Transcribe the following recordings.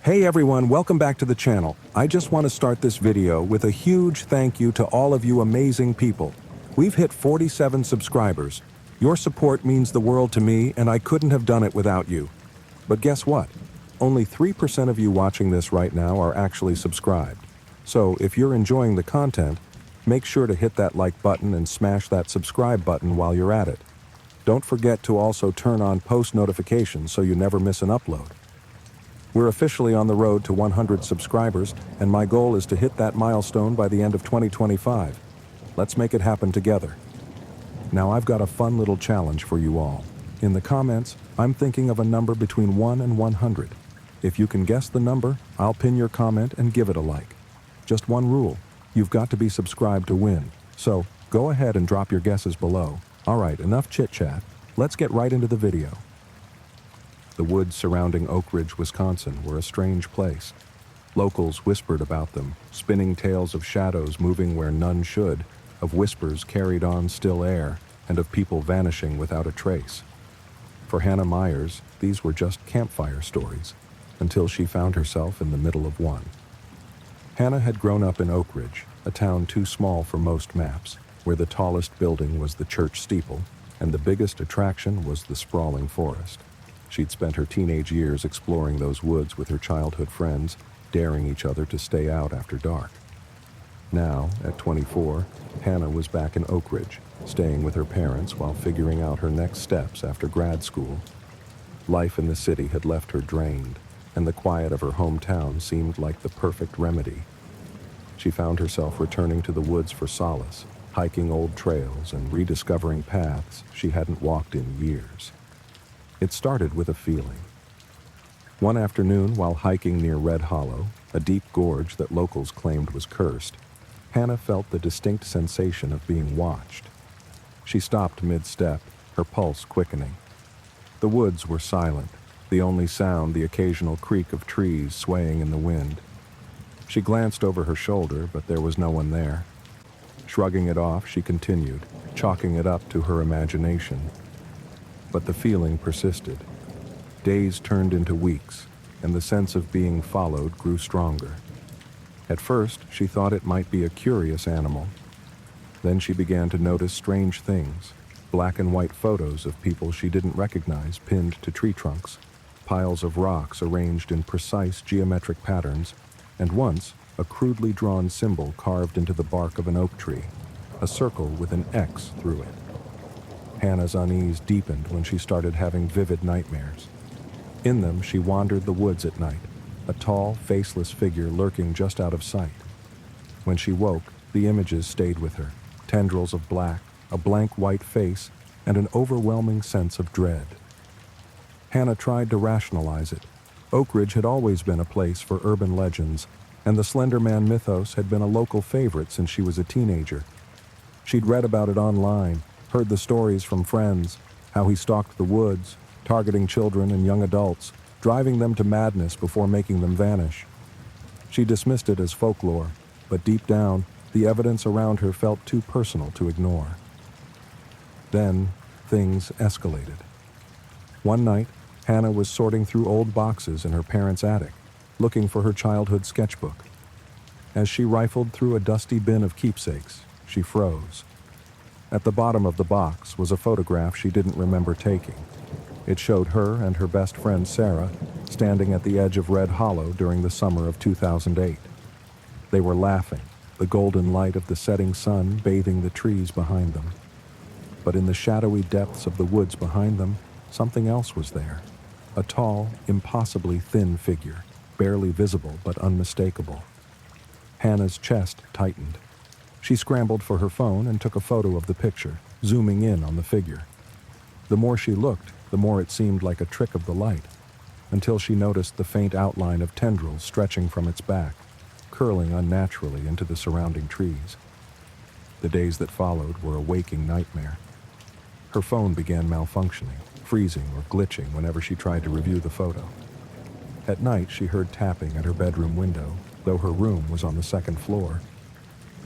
Hey everyone, welcome back to the channel. I just want to start this video with a huge thank you to all of you amazing people. We've hit 47 subscribers. Your support means the world to me, and I couldn't have done it without you. But guess what? Only 3% of you watching this right now are actually subscribed. So if you're enjoying the content, make sure to hit that like button and smash that subscribe button while you're at it. Don't forget to also turn on post notifications so you never miss an upload. We're officially on the road to 100 subscribers, and my goal is to hit that milestone by the end of 2025. Let's make it happen together. Now I've got a fun little challenge for you all. In the comments, I'm thinking of a number between 1 and 100. If you can guess the number, I'll pin your comment and give it a like. Just one rule, you've got to be subscribed to win. So, go ahead and drop your guesses below. Alright, enough chit-chat. Let's get right into the video. The woods surrounding Oak Ridge, Wisconsin were a strange place. Locals whispered about them, spinning tales of shadows moving where none should, of whispers carried on still air, and of people vanishing without a trace. For Hannah Myers, these were just campfire stories, until she found herself in the middle of one. Hannah had grown up in Oak Ridge, a town too small for most maps, where the tallest building was the church steeple, and the biggest attraction was the sprawling forest. She'd spent her teenage years exploring those woods with her childhood friends, daring each other to stay out after dark. Now, at 24, Hannah was back in Oak Ridge, staying with her parents while figuring out her next steps after grad school. Life in the city had left her drained, and the quiet of her hometown seemed like the perfect remedy. She found herself returning to the woods for solace, hiking old trails and rediscovering paths she hadn't walked in years. It started with a feeling. One afternoon, while hiking near Red Hollow, a deep gorge that locals claimed was cursed, Hannah felt the distinct sensation of being watched. She stopped mid-step, her pulse quickening. The woods were silent, the only sound the occasional creak of trees swaying in the wind. She glanced over her shoulder, but there was no one there. Shrugging it off, she continued, chalking it up to her imagination. But the feeling persisted. Days turned into weeks, and the sense of being followed grew stronger. At first, she thought it might be a curious animal. Then she began to notice strange things, black and white photos of people she didn't recognize pinned to tree trunks, piles of rocks arranged in precise geometric patterns, and once, a crudely drawn symbol carved into the bark of an oak tree, a circle with an X through it. Hannah's unease deepened when she started having vivid nightmares. In them, she wandered the woods at night, a tall, faceless figure lurking just out of sight. When she woke, the images stayed with her, tendrils of black, a blank white face, and an overwhelming sense of dread. Hannah tried to rationalize it. Oak Ridge had always been a place for urban legends, and the Slender Man mythos had been a local favorite since she was a teenager. She'd read about it online, heard the stories from friends, how he stalked the woods, targeting children and young adults, driving them to madness before making them vanish. She dismissed it as folklore, but deep down, the evidence around her felt too personal to ignore. Then, things escalated. One night, Hannah was sorting through old boxes in her parents' attic, looking for her childhood sketchbook. As she rifled through a dusty bin of keepsakes, she froze. At the bottom of the box was a photograph she didn't remember taking. It showed her and her best friend Sarah standing at the edge of Red Hollow during the summer of 2008. They were laughing, the golden light of the setting sun bathing the trees behind them. But in the shadowy depths of the woods behind them, something else was there. A tall, impossibly thin figure, barely visible but unmistakable. Hannah's chest tightened. She scrambled for her phone and took a photo of the picture, zooming in on the figure. The more she looked, the more it seemed like a trick of the light, until she noticed the faint outline of tendrils stretching from its back, curling unnaturally into the surrounding trees. The days that followed were a waking nightmare. Her phone began malfunctioning, freezing or glitching whenever she tried to review the photo. At night, she heard tapping at her bedroom window, though her room was on the second floor.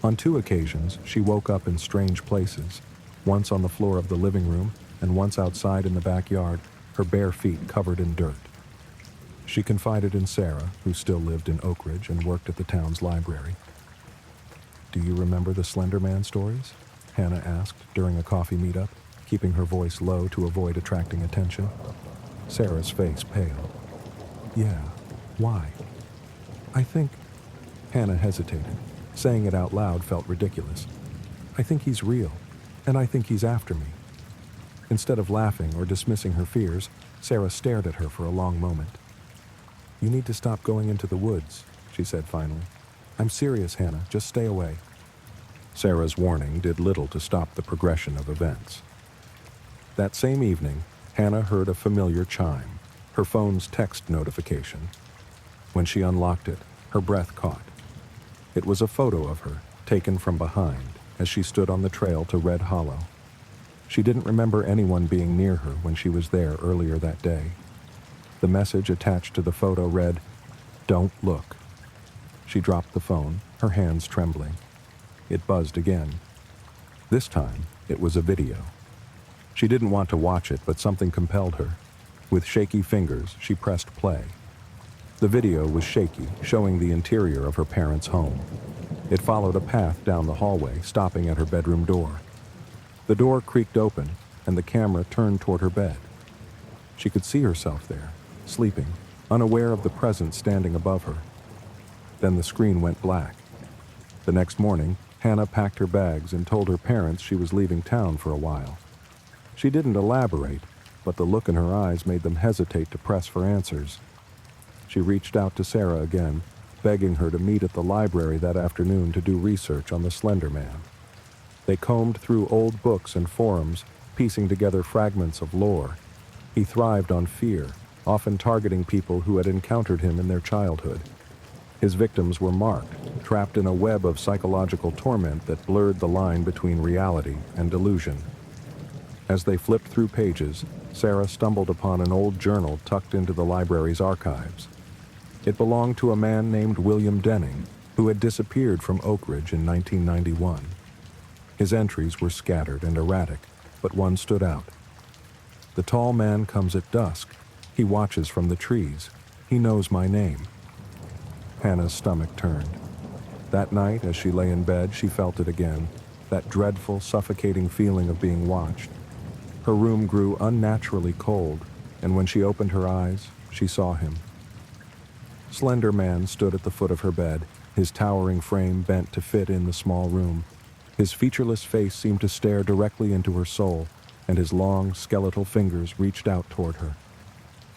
On 2 occasions, she woke up in strange places, once on the floor of the living room and once outside in the backyard, her bare feet covered in dirt. She confided in Sarah, who still lived in Oak Ridge and worked at the town's library. "Do you remember the Slender Man stories?" Hannah asked during a coffee meetup, keeping her voice low to avoid attracting attention. Sarah's face paled. "Yeah, why?" "I think—" Hannah hesitated. Saying it out loud felt ridiculous. "I think he's real, and I think he's after me." Instead of laughing or dismissing her fears, Sarah stared at her for a long moment. "You need to stop going into the woods," she said finally. "I'm serious, Hannah. Just stay away." Sarah's warning did little to stop the progression of events. That same evening, Hannah heard a familiar chime, her phone's text notification. When she unlocked it, her breath caught. It was a photo of her, taken from behind, as she stood on the trail to Red Hollow. She didn't remember anyone being near her when she was there earlier that day. The message attached to the photo read, "Don't look." She dropped the phone, her hands trembling. It buzzed again. This time, it was a video. She didn't want to watch it, but something compelled her. With shaky fingers, she pressed play. The video was shaky, showing the interior of her parents' home. It followed a path down the hallway, stopping at her bedroom door. The door creaked open, and the camera turned toward her bed. She could see herself there, sleeping, unaware of the presence standing above her. Then the screen went black. The next morning, Hannah packed her bags and told her parents she was leaving town for a while. She didn't elaborate, but the look in her eyes made them hesitate to press for answers. She reached out to Sarah again, begging her to meet at the library that afternoon to do research on the Slender Man. They combed through old books and forums, piecing together fragments of lore. He thrived on fear, often targeting people who had encountered him in their childhood. His victims were marked, trapped in a web of psychological torment that blurred the line between reality and delusion. As they flipped through pages, Sarah stumbled upon an old journal tucked into the library's archives. It belonged to a man named William Denning, who had disappeared from Oak Ridge in 1991. His entries were scattered and erratic, but one stood out. "The tall man comes at dusk. He watches from the trees. He knows my name." Hannah's stomach turned. That night, as she lay in bed, she felt it again, that dreadful, suffocating feeling of being watched. Her room grew unnaturally cold, and when she opened her eyes, she saw him. Slender Man stood at the foot of her bed, his towering frame bent to fit in the small room. His featureless face seemed to stare directly into her soul, and his long, skeletal fingers reached out toward her.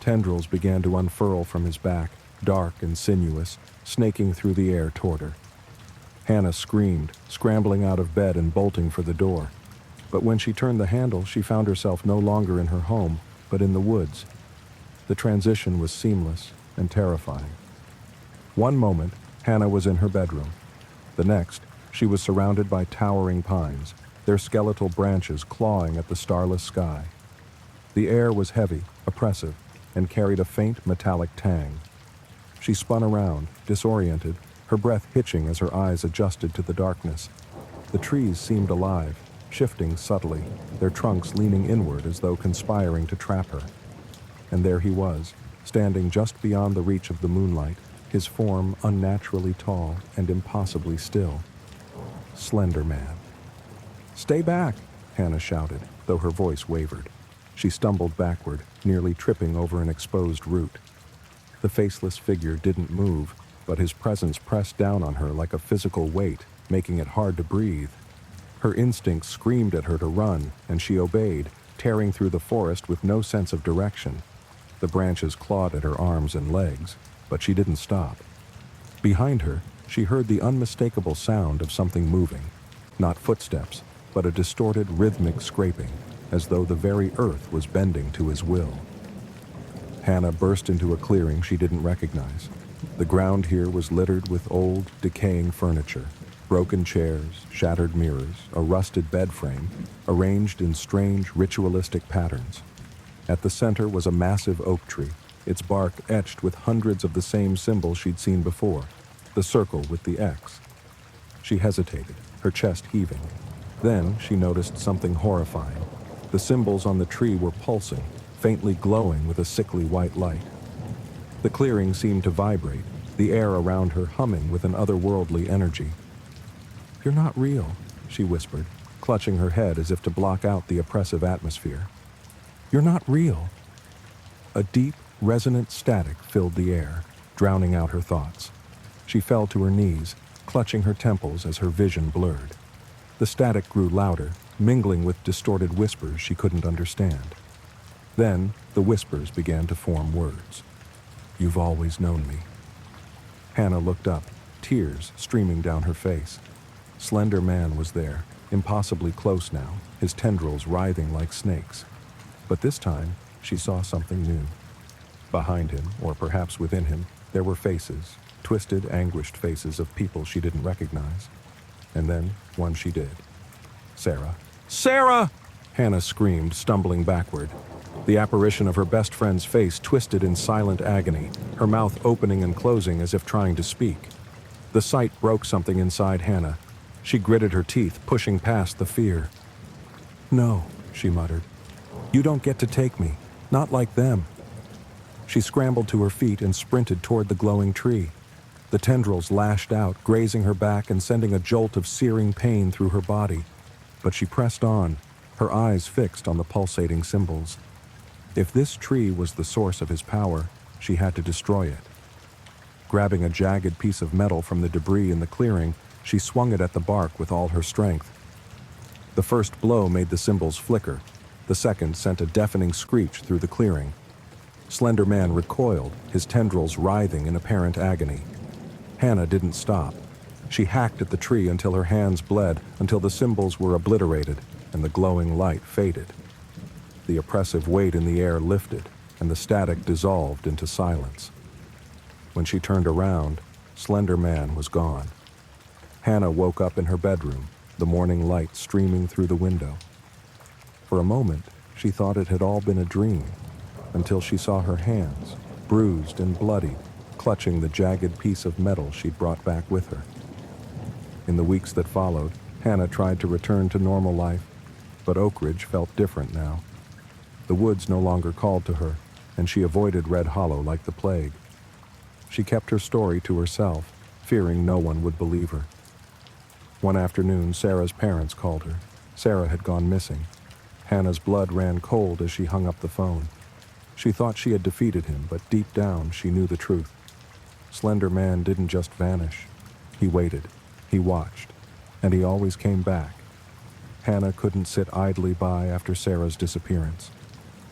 Tendrils began to unfurl from his back, dark and sinuous, snaking through the air toward her. Hannah screamed, scrambling out of bed and bolting for the door. But when she turned the handle, she found herself no longer in her home, but in the woods. The transition was seamless and terrifying. One moment, Hannah was in her bedroom. The next, she was surrounded by towering pines, their skeletal branches clawing at the starless sky. The air was heavy, oppressive, and carried a faint metallic tang. She spun around, disoriented, her breath hitching as her eyes adjusted to the darkness. The trees seemed alive, shifting subtly, their trunks leaning inward as though conspiring to trap her. And there he was, standing just beyond the reach of the moonlight, his form unnaturally tall and impossibly still. Slender Man. "Stay back!" Hannah shouted, though her voice wavered. She stumbled backward, nearly tripping over an exposed root. The faceless figure didn't move, but his presence pressed down on her like a physical weight, making it hard to breathe. Her instincts screamed at her to run, and she obeyed, tearing through the forest with no sense of direction. The branches clawed at her arms and legs, but she didn't stop. Behind her, she heard the unmistakable sound of something moving. Not footsteps, but a distorted rhythmic scraping, as though the very earth was bending to his will. Hannah burst into a clearing she didn't recognize. The ground here was littered with old, decaying furniture. Broken chairs, shattered mirrors, a rusted bed frame, arranged in strange ritualistic patterns. At the center was a massive oak tree, its bark etched with hundreds of the same symbols she'd seen before, the circle with the X. She hesitated, her chest heaving. Then she noticed something horrifying. The symbols on the tree were pulsing, faintly glowing with a sickly white light. The clearing seemed to vibrate, the air around her humming with an otherworldly energy. "You're not real," she whispered, clutching her head as if to block out the oppressive atmosphere. "You're not real." A deep, resonant static filled the air, drowning out her thoughts. She fell to her knees, clutching her temples as her vision blurred. The static grew louder, mingling with distorted whispers she couldn't understand. Then, the whispers began to form words. "You've always known me." Hannah looked up, tears streaming down her face. Slender Man was there, impossibly close now, his tendrils writhing like snakes. But this time, she saw something new. Behind him, or perhaps within him, there were faces, twisted, anguished faces of people she didn't recognize. And then, one she did. Sarah. "Sarah!" Hannah screamed, stumbling backward. The apparition of her best friend's face twisted in silent agony, her mouth opening and closing as if trying to speak. The sight broke something inside Hannah. She gritted her teeth, pushing past the fear. "No," she muttered. "You don't get to take me. Not like them." She scrambled to her feet and sprinted toward the glowing tree. The tendrils lashed out, grazing her back and sending a jolt of searing pain through her body. But she pressed on, her eyes fixed on the pulsating symbols. If this tree was the source of his power, she had to destroy it. Grabbing a jagged piece of metal from the debris in the clearing, she swung it at the bark with all her strength. The first blow made the symbols flicker. The second sent a deafening screech through the clearing. Slender Man recoiled, his tendrils writhing in apparent agony. Hannah didn't stop. She hacked at the tree until her hands bled, until the symbols were obliterated and the glowing light faded. The oppressive weight in the air lifted, and the static dissolved into silence. When she turned around, Slender Man was gone. Hannah woke up in her bedroom, the morning light streaming through the window. For a moment, she thought it had all been a dream, until she saw her hands, bruised and bloody, clutching the jagged piece of metal she'd brought back with her. In the weeks that followed, Hannah tried to return to normal life, but Oak Ridge felt different now. The woods no longer called to her, and she avoided Red Hollow like the plague. She kept her story to herself, fearing no one would believe her. One afternoon, Sarah's parents called her. Sarah had gone missing. Hannah's blood ran cold as she hung up the phone. She thought she had defeated him, but deep down she knew the truth. Slender Man didn't just vanish. He waited, he watched, and he always came back. Hannah couldn't sit idly by after Sarah's disappearance.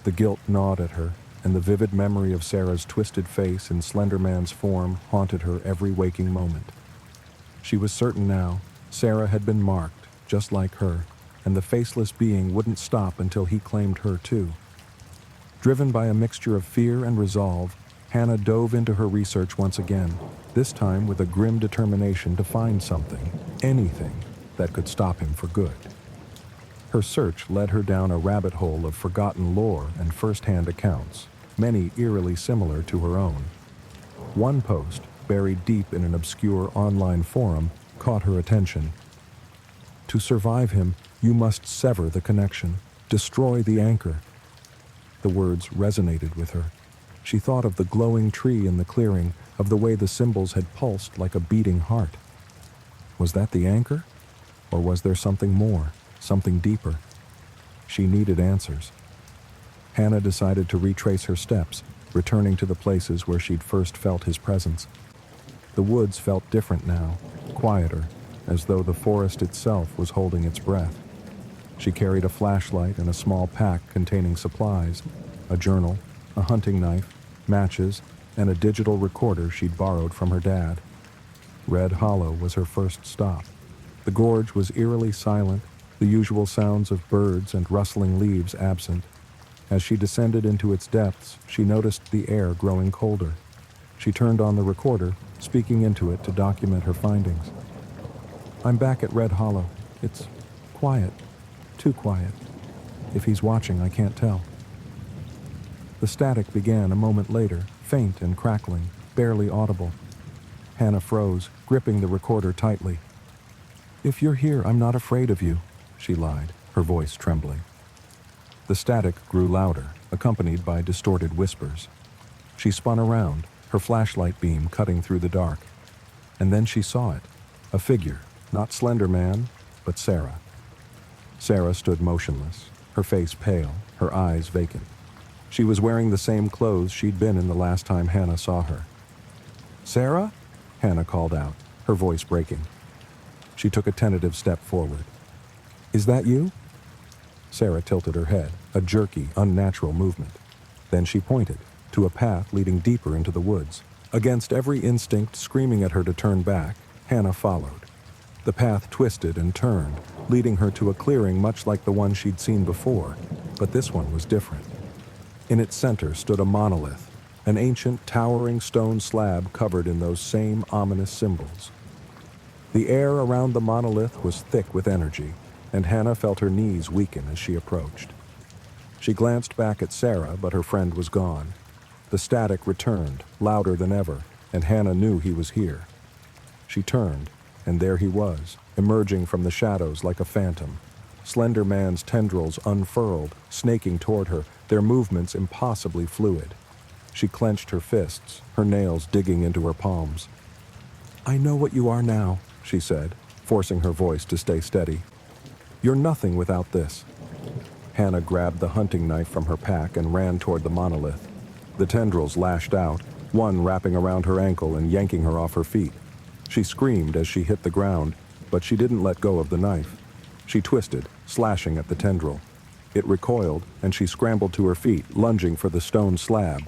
The guilt gnawed at her, and the vivid memory of Sarah's twisted face in Slender Man's form haunted her every waking moment. She was certain now, Sarah had been marked, just like her, and the faceless being wouldn't stop until he claimed her too. Driven by a mixture of fear and resolve, Hannah dove into her research once again, this time with a grim determination to find something, anything, that could stop him for good. Her search led her down a rabbit hole of forgotten lore and first-hand accounts, many eerily similar to her own. One post, buried deep in an obscure online forum, caught her attention. "To survive him, you must sever the connection, destroy the anchor." The words resonated with her. She thought of the glowing tree in the clearing, of the way the symbols had pulsed like a beating heart. Was that the anchor? Or was there something more, something deeper? She needed answers. Hannah decided to retrace her steps, returning to the places where she'd first felt his presence. The woods felt different now, quieter, as though the forest itself was holding its breath. She carried a flashlight and a small pack containing supplies, a journal, a hunting knife, matches, and a digital recorder she'd borrowed from her dad. Red Hollow was her first stop. The gorge was eerily silent, the usual sounds of birds and rustling leaves absent. As she descended into its depths, she noticed the air growing colder. She turned on the recorder, speaking into it to document her findings. "I'm back at Red Hollow. It's quiet. Too quiet. If he's watching, I can't tell." The static began a moment later, faint and crackling, barely audible. Hannah froze, gripping the recorder tightly. "If you're here, I'm not afraid of you," she lied, her voice trembling. The static grew louder, accompanied by distorted whispers. She spun around, her flashlight beam cutting through the dark. And then she saw it, a figure, not Slender Man, but Sarah. Sarah stood motionless, her face pale, her eyes vacant. She was wearing the same clothes she'd been in the last time Hannah saw her. "Sarah?" Hannah called out, her voice breaking. She took a tentative step forward. "Is that you?" Sarah tilted her head, a jerky, unnatural movement. Then she pointed, to a path leading deeper into the woods. Against every instinct screaming at her to turn back, Hannah followed. The path twisted and turned, leading her to a clearing much like the one she'd seen before, but this one was different. In its center stood a monolith, an ancient, towering stone slab covered in those same ominous symbols. The air around the monolith was thick with energy, and Hannah felt her knees weaken as she approached. She glanced back at Sarah, but her friend was gone. The static returned, louder than ever, and Hannah knew he was here. She turned, and there he was, emerging from the shadows like a phantom. Slender Man's tendrils unfurled, snaking toward her, their movements impossibly fluid. She clenched her fists, her nails digging into her palms. "I know what you are now," she said, forcing her voice to stay steady. "You're nothing without this." Hannah grabbed the hunting knife from her pack and ran toward the monolith. The tendrils lashed out, one wrapping around her ankle and yanking her off her feet. She screamed as she hit the ground, but she didn't let go of the knife. She twisted, slashing at the tendril. It recoiled, and she scrambled to her feet, lunging for the stone slab.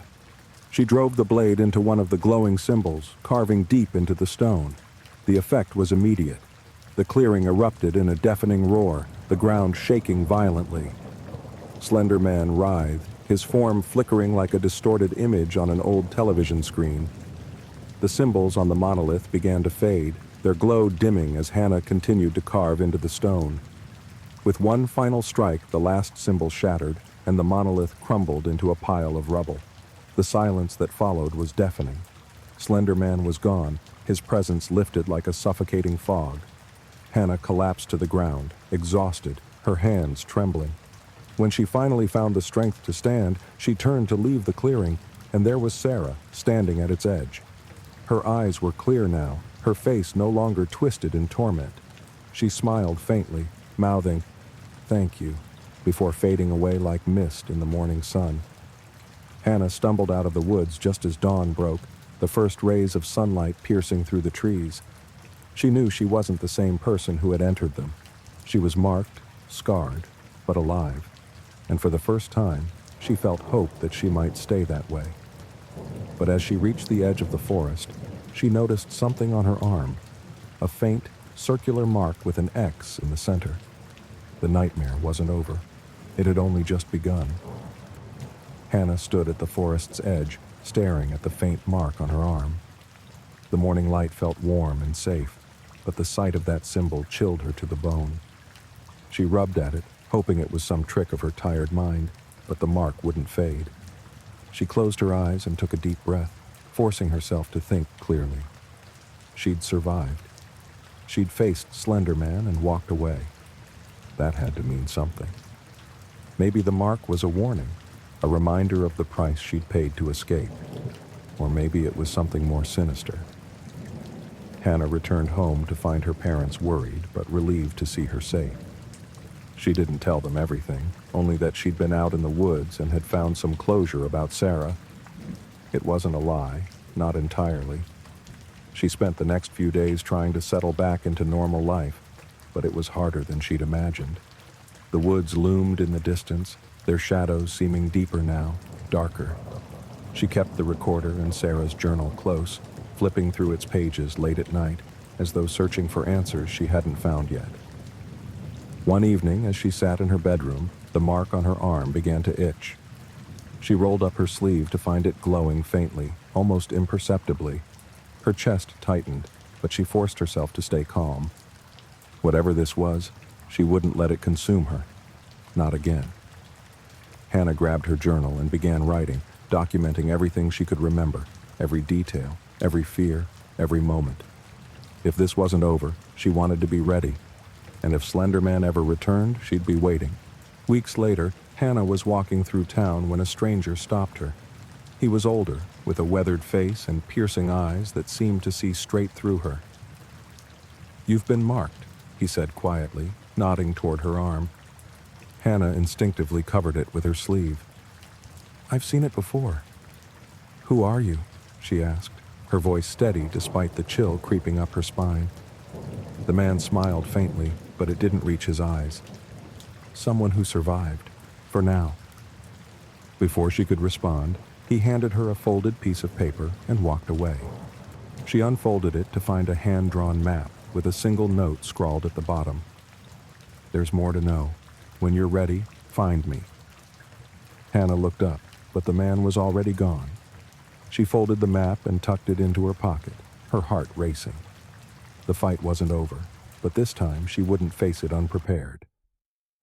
She drove the blade into one of the glowing symbols, carving deep into the stone. The effect was immediate. The clearing erupted in a deafening roar, the ground shaking violently. Slender Man writhed, his form flickering like a distorted image on an old television screen. The symbols on the monolith began to fade, their glow dimming as Hannah continued to carve into the stone. With one final strike, the last symbol shattered, and the monolith crumbled into a pile of rubble. The silence that followed was deafening. Slender Man was gone, his presence lifted like a suffocating fog. Hannah collapsed to the ground, exhausted, her hands trembling. When she finally found the strength to stand, she turned to leave the clearing, and there was Sarah, standing at its edge. Her eyes were clear now, her face no longer twisted in torment. She smiled faintly, mouthing, "Thank you," before fading away like mist in the morning sun. Hannah stumbled out of the woods just as dawn broke, the first rays of sunlight piercing through the trees. She knew she wasn't the same person who had entered them. She was marked, scarred, but alive, and for the first time, she felt hope that she might stay that way. But as she reached the edge of the forest, she noticed something on her arm, a faint, circular mark with an X in the center. The nightmare wasn't over. It had only just begun. Hannah stood at the forest's edge, staring at the faint mark on her arm. The morning light felt warm and safe, but the sight of that symbol chilled her to the bone. She rubbed at it, hoping it was some trick of her tired mind, but the mark wouldn't fade. She closed her eyes and took a deep breath, forcing herself to think clearly. She'd survived. She'd faced Slender Man and walked away. That had to mean something. Maybe the mark was a warning, a reminder of the price she'd paid to escape. Or maybe it was something more sinister. Hannah returned home to find her parents worried but relieved to see her safe. She didn't tell them everything, only that she'd been out in the woods and had found some closure about Sarah. It wasn't a lie, not entirely. She spent the next few days trying to settle back into normal life, but it was harder than she'd imagined. The woods loomed in the distance, their shadows seeming deeper now, darker. She kept the recorder and Sarah's journal close, flipping through its pages late at night, as though searching for answers she hadn't found yet. One evening, as she sat in her bedroom, the mark on her arm began to itch. She rolled up her sleeve to find it glowing faintly, almost imperceptibly. Her chest tightened, but she forced herself to stay calm. Whatever this was, she wouldn't let it consume her. Not again. Hannah grabbed her journal and began writing, documenting everything she could remember, every detail, every fear, every moment. If this wasn't over, she wanted to be ready. And if Slender Man ever returned, she'd be waiting. Weeks later, Hannah was walking through town when a stranger stopped her. He was older, with a weathered face and piercing eyes that seemed to see straight through her. "You've been marked," he said quietly, nodding toward her arm. Hannah instinctively covered it with her sleeve. "I've seen it before." "Who are you?" she asked, her voice steady despite the chill creeping up her spine. The man smiled faintly, but it didn't reach his eyes. "Someone who survived, for now." Before she could respond, he handed her a folded piece of paper and walked away. She unfolded it to find a hand-drawn map with a single note scrawled at the bottom. "There's more to know. When you're ready, find me." Hannah looked up, but the man was already gone. She folded the map and tucked it into her pocket, her heart racing. The fight wasn't over, but this time she wouldn't face it unprepared.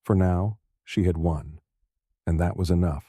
For now, she had won, and that was enough.